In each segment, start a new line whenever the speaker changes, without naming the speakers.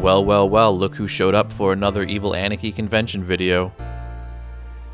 Well, well, well, look who showed up for another Evil Aniki convention video.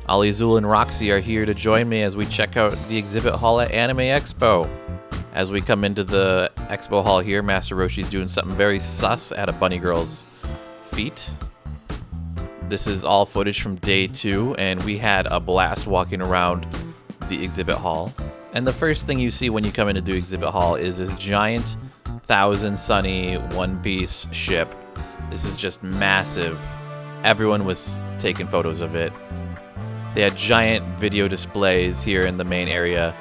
Alizul and Roxy are here to join me as we check out the exhibit hall at Anime Expo. As we come into the expo hall here, Master Roshi's doing something very sus at a bunny girl's feet. This is all footage from day 2, and we had a blast walking around the exhibit hall. And the first thing you see when you come into the exhibit hall is this giant 1000 Sonny one-piece ship. This is just massive. Everyone was taking photos of it. They had giant video displays here in the main area.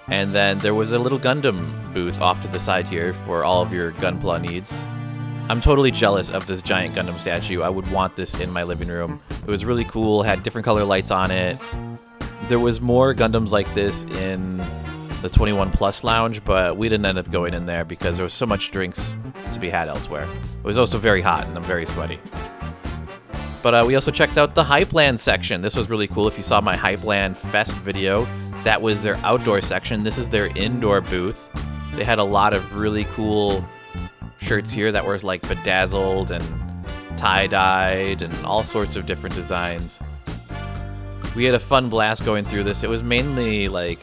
And then there was a little Gundam booth off to the side here for all of your Gunpla needs. I'm totally jealous of this giant Gundam statue. I would want this in my living room. It was really cool, had different color lights on it. There was more Gundams like this in the 21 Plus lounge, but we didn't end up going in there because there was so much drinks to be had elsewhere. It was also very hot and I'm very sweaty. But we also checked out the Hypland section. This was really cool. If you saw my Hypland Fest video, that was their outdoor section. This is their indoor booth. They had a lot of really cool shirts here that were like bedazzled and tie-dyed and all sorts of different designs. We had a fun blast going through this. It was mainly like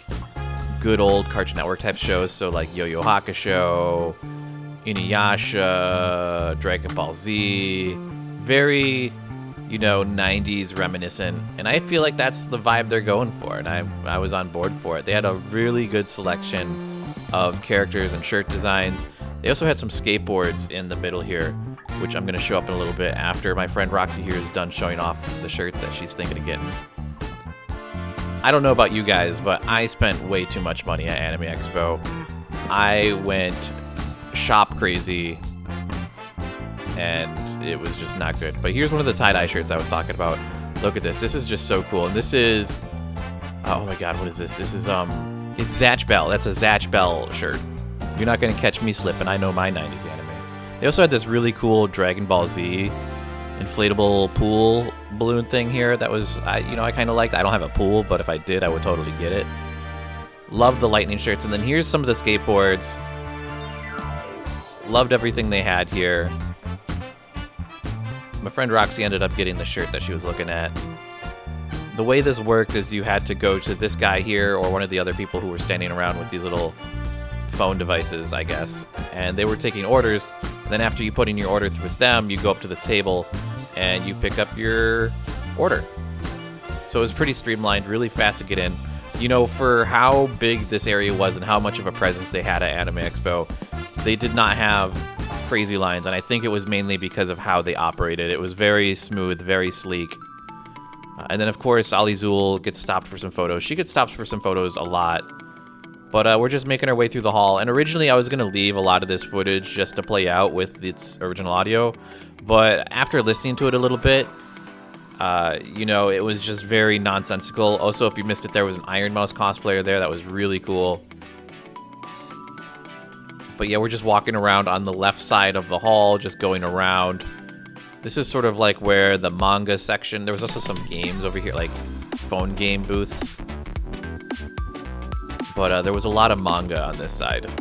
good old Cartoon Network type shows, so like Yo-Yo Hakusho, Inuyasha, Dragon Ball Z, very, you know, 90s reminiscent, and I feel like that's the vibe they're going for, and I was on board for it. They had a really good selection of characters and shirt designs. They also had some skateboards in the middle here, which I'm going to show up in a little bit after my friend Roxy here is done showing off the shirts that she's thinking of getting. I don't know about you guys, but I spent way too much money at Anime Expo. I went shop crazy, and it was just not good. But here's one of the tie-dye shirts I was talking about. Look at this. This is just so cool. And this is... oh my god, what is this? This is, it's Zatch Bell. That's a Zatch Bell shirt. You're not going to catch me slipping. I know my 90s anime. They also had this really cool Dragon Ball Z inflatable pool balloon thing here that was, I kind of liked. I don't have a pool, but if I did, I would totally get it. Loved the lightning shirts. And then here's some of the skateboards. Loved everything they had here. My friend Roxy ended up getting the shirt that she was looking at. The way this worked is you had to go to this guy here or one of the other people who were standing around with these little phone devices, I guess, and they were taking orders. And then after you put in your order with them, you go up to the table and you pick up your order. So it was pretty streamlined, really fast to get in. You know, for how big this area was and how much of a presence they had at Anime Expo, they did not have crazy lines, and I think it was mainly because of how they operated. It was very smooth, very sleek. And then, of course, Alizul gets stopped for some photos. She gets stopped for some photos a lot. But we're just making our way through the hall. And originally, I was going to leave a lot of this footage just to play out with its original audio. But after listening to it a little bit, it was just very nonsensical. Also, if you missed it, there was an Iron Mouse cosplayer there. That was really cool. But yeah, we're just walking around on the left side of the hall, just going around. This is sort of like where the manga section... There was also some games over here, like phone game booths. But there was a lot of manga on this side.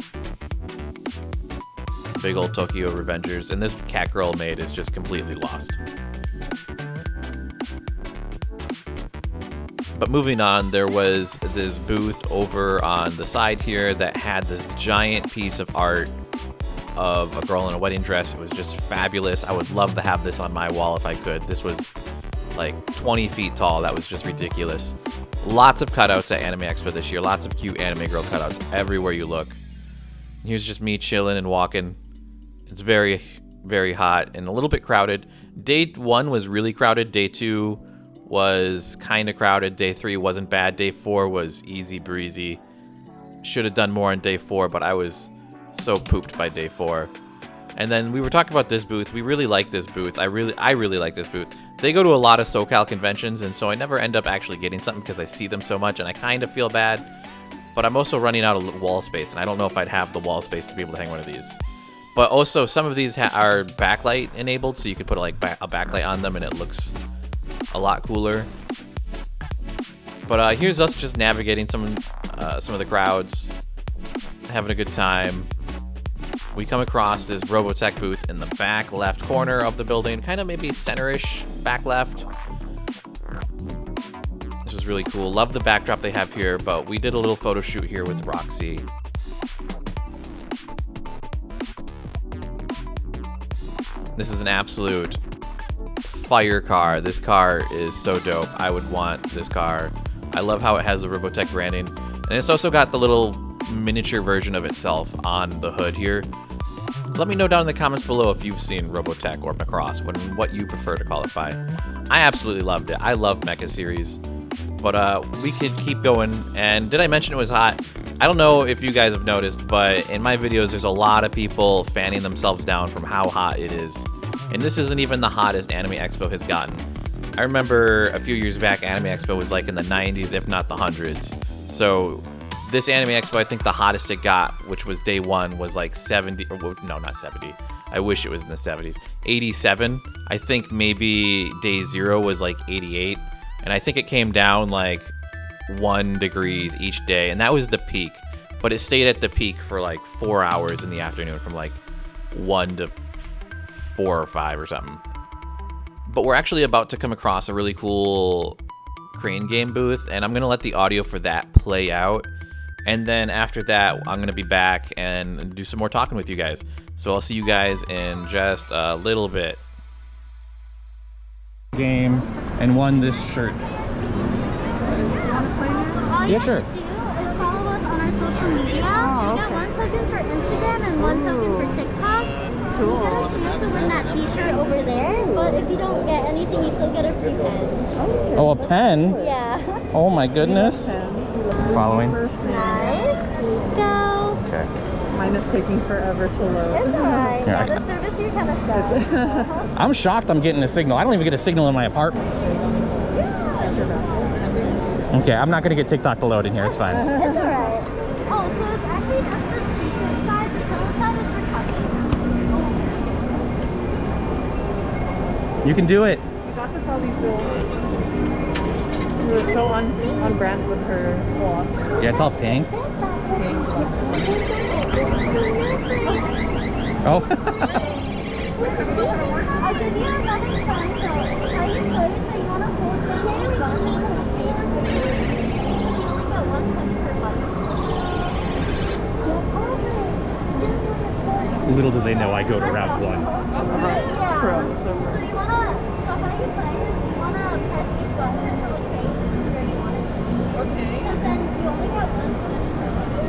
Big old Tokyo Revengers. And this cat girl maid is just completely lost. But moving on, there was this booth over on the side here that had this giant piece of art of a girl in a wedding dress. It was just fabulous. I would love to have this on my wall if I could. This was like 20 feet tall. That was just ridiculous. Lots of cutouts at Anime Expo this year. Lots of cute anime girl cutouts everywhere you look. Here's just me chilling and walking. It's very, very hot and a little bit crowded. Day 1 was really crowded. Day 2 was kind of crowded. Day 3 wasn't bad. Day 4 was easy breezy. Should have done more on day 4, but I was so pooped by day 4. And then we were talking about this booth. We really like this booth. I really like this booth. They go to a lot of SoCal conventions, and so I never end up actually getting something because I see them so much, and I kind of feel bad. But I'm also running out of wall space, and I don't know if I'd have the wall space to be able to hang one of these. But also, some of these are backlight enabled, so you could put a backlight on them, and it looks a lot cooler. But here's us just navigating some of the crowds, having a good time. we come across this Robotech booth in the back left corner of the building, kind of maybe center-ish back left. This was really cool. Love the backdrop they have here, but we did a little photo shoot here with Roxy. This is an absolute fire car. This car is so dope. I would want this car. I love how it has the Robotech branding. And it's also got the little miniature version of itself on the hood here. Let me know down in the comments below if you've seen Robotech or Macross, what you prefer to call it by. I absolutely loved it. I love Mecha series. But we could keep going. And did I mention it was hot? I don't know if you guys have noticed, but in my videos there's a lot of people fanning themselves down from how hot it is. And this isn't even the hottest Anime Expo has gotten. I remember a few years back Anime Expo was like in the 90s, if not the hundreds. So this Anime Expo, I think the hottest it got, which was day one, was like 70, or no, not 70. I wish it was in the 70s. 87. I think maybe day 0 was like 88. And I think it came down like 1 degree each day, and that was the peak. But it stayed at the peak for like 4 hours in the afternoon, from like 1 to 4 or 5 or something. But we're actually about to come across a really cool crane game booth, and I'm gonna let the audio for that play out. And then after that, I'm gonna be back and do some more talking with you guys. So I'll see you guys in just a little bit.
Game and won this shirt.
All
Yeah,
you
sure.
have to do is follow us on our social media. We got 1 token for Instagram and 1 token for TikTok.
Cool.
You get a chance to win that t-shirt over there, but if you don't get anything, you still get a free pen.
Oh, a pen?
Yeah.
Oh my goodness. Following.
Nice. Go.
Okay.
Mine is taking forever to load.
It's alright.
Yeah.
Yeah, the service here kind of sucks.
I'm shocked I'm getting a signal. I don't even get a signal in my apartment. Okay, I'm not gonna get TikTok to load in here. It's fine.
It's alright. Oh, so it's actually just the t-shirt side. The pillow side is for custom.
You can do it.
I got this Alizul. She was so on brand with her cloth.
Yeah, it's all pink. Oh.
I'll give you another fun. So, how you play is that you want to hold the button until the tape is. You only get 1 push per button.
Little do they know I go to round 1.
Yeah.
Pro,
So you want to, so how you play is you want to press each button until the tape is where you want it to be.
Okay.
Because then you only get 1 push per button.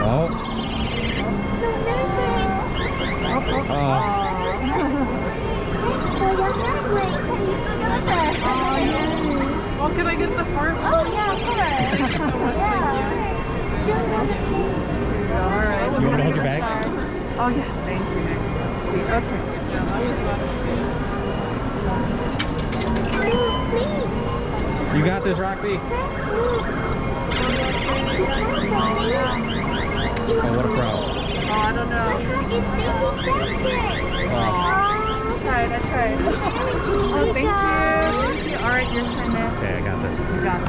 Oh.
Oh, can I get the heart?
Oh, yeah, of course.
Thank you so much. Thank you. All right.
You want to hold your bag?
Oh, yeah. Thank you. Let's see. Okay.
You got this, Roxy. Oh, what a pro.
Oh, I don't know.
Oh.
I tried. Oh, thank you. All right, your turn now.
Okay, I got this.
You got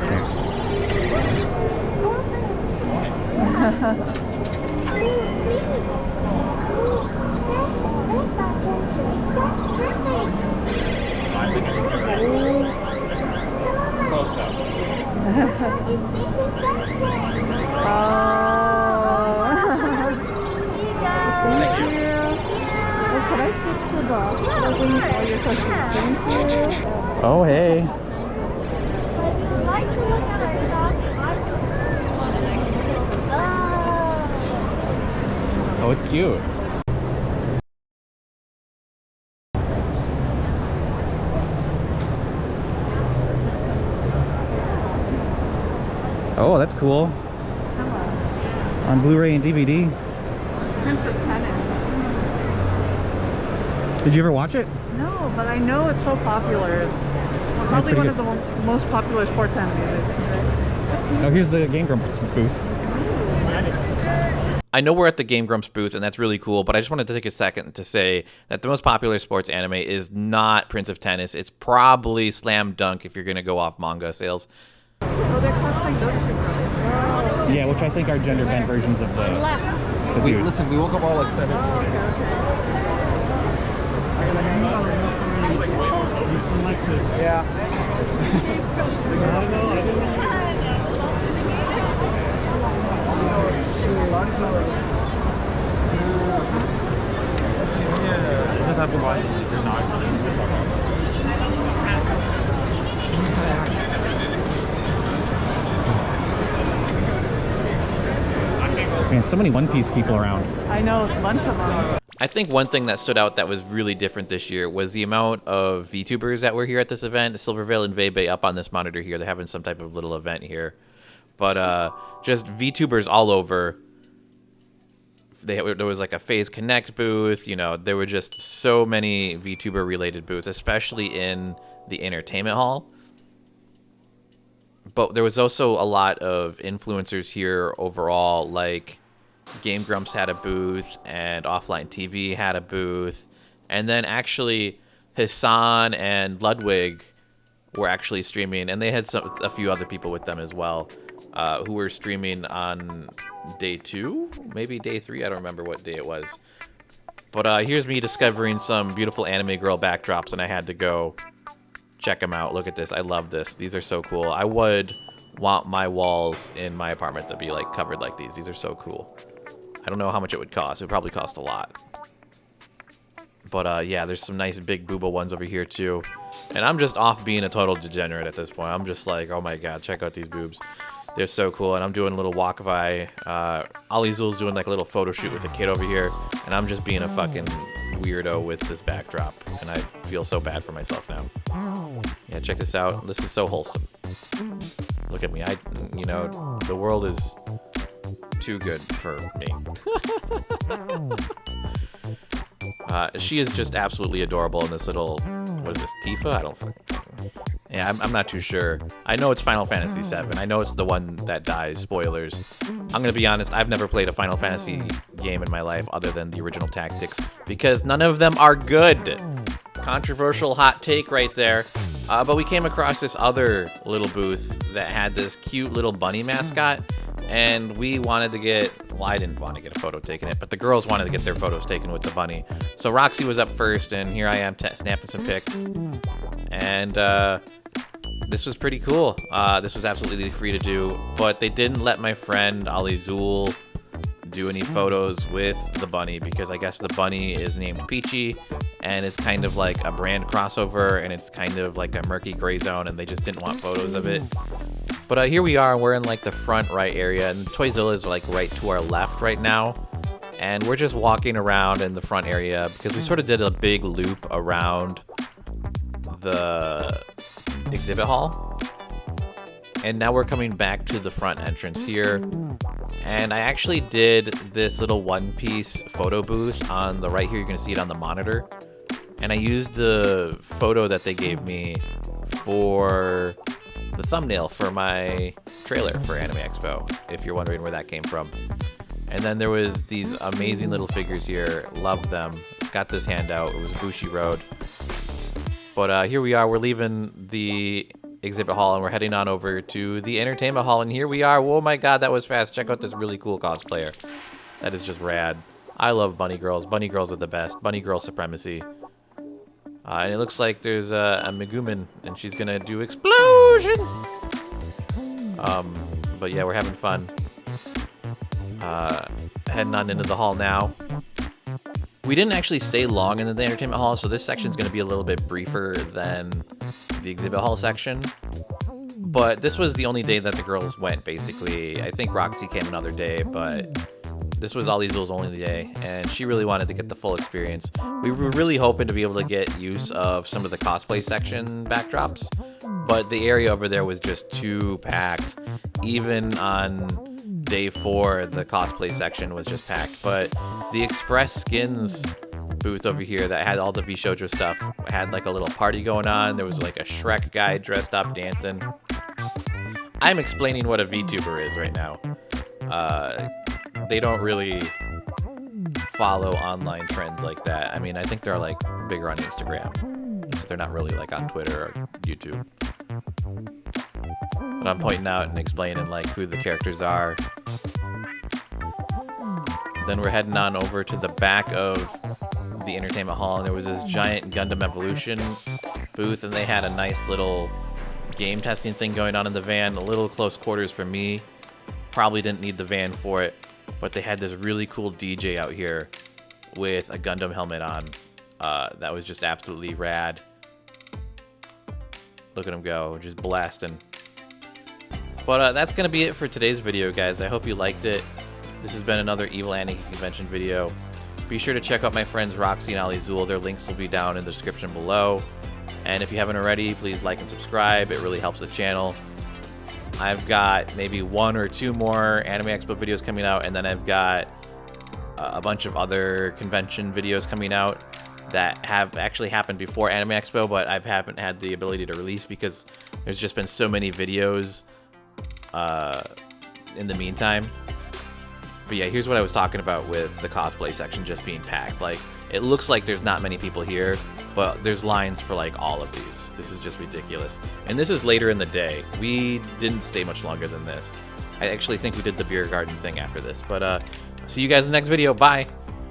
Close up.
Thank you. Oh, could I switch to the like when you saw your questions? Thank you.
Oh, hey. Oh, it's cute. Oh, that's cool. On Blu-ray and DVD.
Prince of Tennis.
Did you ever watch it?
No, but I know it's so popular. Probably
pretty
one
good.
of the most popular sports animes.
Oh, here's the Game Grumps booth.
I know we're at the Game Grumps booth, and that's really cool, but I just wanted to take a second to say that the most popular sports anime is not Prince of Tennis. It's probably Slam Dunk if you're going to go off manga sales.
Oh, they're cosplaying those two girls.
Yeah, which I think are gender bent versions of the dudes.
Listen, we woke up all excited. Yeah.
Man, so many One Piece people around.
I know, a bunch of them.
I think one thing that stood out that was really different this year was the amount of VTubers that were here at this event. Silvervale and Vebe up on this monitor here. They're having some type of little event here. But just VTubers all over. There was like a Phase Connect booth. You know, there were just so many VTuber related booths, especially in the entertainment hall. But there was also a lot of influencers here overall, like Game Grumps had a booth, and Offline TV had a booth. And then actually Hassan and Ludwig were actually streaming, and they had a few other people with them as well, who were streaming on day 2, maybe day 3. I don't remember what day it was. But here's me discovering some beautiful anime girl backdrops, and I had to go check them out. Look at this. I love this. These are so cool. I would want my walls in my apartment to be like covered like these. These are so cool. I don't know how much it would cost. It would probably cost a lot. But yeah, there's some nice big booba ones over here too. And I'm just off being a total degenerate at this point. I'm just like, oh my god, check out these boobs. They're so cool. And I'm doing a little walk by. Alizul's doing like a little photo shoot with a kid over here. And I'm just being a fucking weirdo with this backdrop. And I feel so bad for myself now. Yeah, check this out. This is so wholesome. Look at me. You know, the world is too good for me. She is just absolutely adorable in this little, what is this, Tifa? I don't, yeah, I'm not too sure. I know it's Final Fantasy VII. I know it's the one that dies. Spoilers. I'm gonna be honest, I've never played a Final Fantasy game in my life other than the original Tactics, because none of them are good. Controversial hot take right there. But we came across this other little booth that had this cute little bunny mascot, and we wanted to get, well, I didn't want to get a photo taken it, but the girls wanted to get their photos taken with the bunny. So Roxy was up first, and here I am snapping some pics. And this was pretty cool. This was absolutely free to do, but they didn't let my friend Alizul do any photos with the bunny, because I guess the bunny is named Peachy, and it's kind of like a brand crossover, and it's kind of like a murky gray zone, and they just didn't want photos of it. But here we are, we're in like the front right area, and Toyzilla is like right to our left right now, and we're just walking around in the front area because we sort of did a big loop around the exhibit hall, and now we're coming back to the front entrance here. And I actually did this little One Piece photo booth on the right here. You're going to see it on the monitor. And I used the photo that they gave me for the thumbnail for my trailer for Anime Expo, if you're wondering where that came from. And then there was these amazing little figures here. Loved them. Got this handout. It was Bushi Road. But here we are. We're leaving the exhibit hall, and we're heading on over to the entertainment hall, and here we are. Oh my god, that was fast. Check out this really cool cosplayer. That is just rad. I love bunny girls. Bunny girls are the best. Bunny girl supremacy. And it looks like there's a Megumin, and she's gonna do explosion. But yeah, we're having fun. Heading on into the hall now. We didn't actually stay long in the entertainment hall, so this section's going to be a little bit briefer than the exhibit hall section. But this was the only day that the girls went, basically. I think Roxy came another day, but this was Alizul's only day, and she really wanted to get the full experience. We were really hoping to be able to get use of some of the cosplay section backdrops, but the area over there was just too packed. Even on day 4, the cosplay section was just packed, but the Express Skins booth over here that had all the V-Shoujo stuff had like a little party going on. There was like a Shrek guy dressed up dancing. I'm explaining what a VTuber is right now. they don't really follow online trends like that. I mean, I think they're like bigger on Instagram, so they're not really like on Twitter or YouTube. But I'm pointing out and explaining like who the characters are. Then we're heading on over to the back of the entertainment hall, and there was this giant Gundam Evolution booth, and they had a nice little game testing thing going on in the van, a little close quarters for me. Probably didn't need the van for it, but they had this really cool DJ out here with a Gundam helmet on. That was just absolutely rad. Look at him go, just blasting. But that's gonna be it for today's video, guys. I hope you liked it. This has been another Evil Aniki convention video. Be sure to check out my friends Roxy and Alizul. Their links will be down in the description below. And if you haven't already, please like and subscribe. It really helps the channel. I've got maybe 1 or 2 more Anime Expo videos coming out, and then I've got a bunch of other convention videos coming out that have actually happened before Anime Expo, but I haven't had the ability to release because there's just been so many videos in the meantime. But yeah, here's what I was talking about with the cosplay section just being packed. Like, it looks like there's not many people here, but there's lines for like all of these. This is just ridiculous. And this is later in the day. We didn't stay much longer than this. I actually think we did the beer garden thing after this. But see you guys in the next video. Bye.